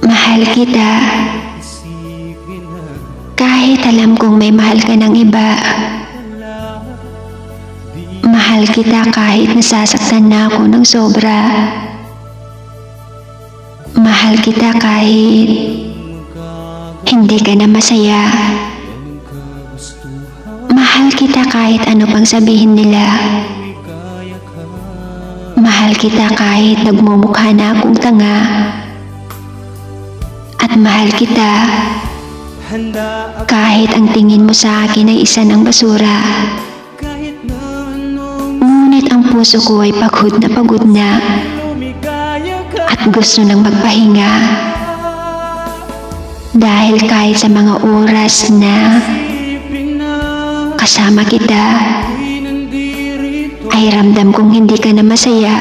Mahal kita. Kahit alam kong may mahal ka ng iba. Mahal kita kahit nasasaktan na ako ng sobra. Mahal kita kahit hindi ka na masaya. Mahal kita kahit ano pang sabihin nila. Mahal kita kahit nagmumukha na akong tanga. At mahal kita kahit ang tingin mo sa akin ay isa ng basura. Ngunit ang puso ko ay pagod na at gusto nang magpahinga. Dahil kahit sa mga oras na kasama kita ay ramdam kong hindi ka na masaya.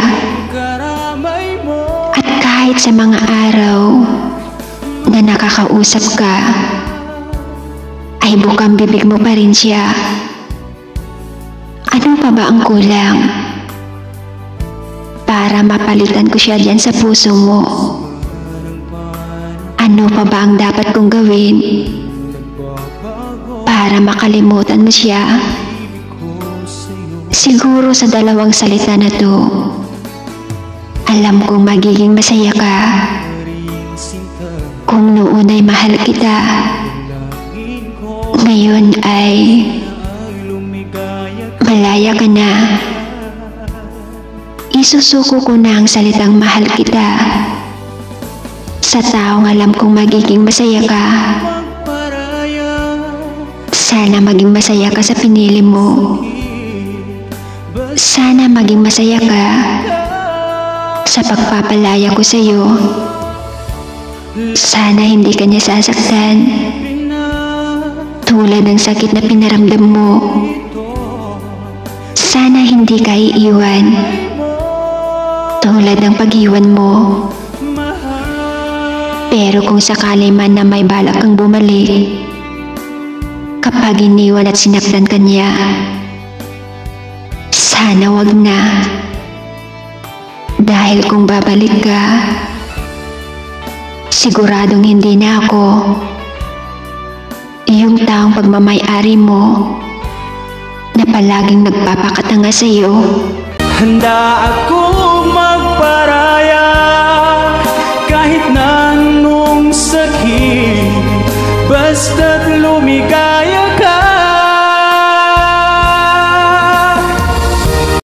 At kahit sa mga araw na nakakausap ka ay bukang bibig mo pa rin siya. Ano pa ba ang kulang para mapalitan ko siya diyan sa puso mo? Ano pa ba ang dapat kong gawin para makalimutan mo siya? Siguro sa dalawang salita na to, alam kong magiging masaya ka. Kung noon ay mahal kita, ngayon ay malaya ka na. Isusuko ko na ang salitang mahal kita sa taong alam kong magiging masaya ka. Sana maging masaya ka sa pinili mo. Sana maging masaya ka sa pagpapalaya ko sa iyo. Sana hindi ka niya sasaktan tulad ng sakit na pinaramdam mo. Sana hindi ka iiwan tulad ng pag-iwan mo. Pero kung sakali man na may balak kang bumalik, kapag iniwan at sinaktan ka niya, sana wag na. Dahil kung babalik ka, siguradong hindi na ako yung taong pagmamay-ari mo na palaging nagpapakatanga sa iyo. Handa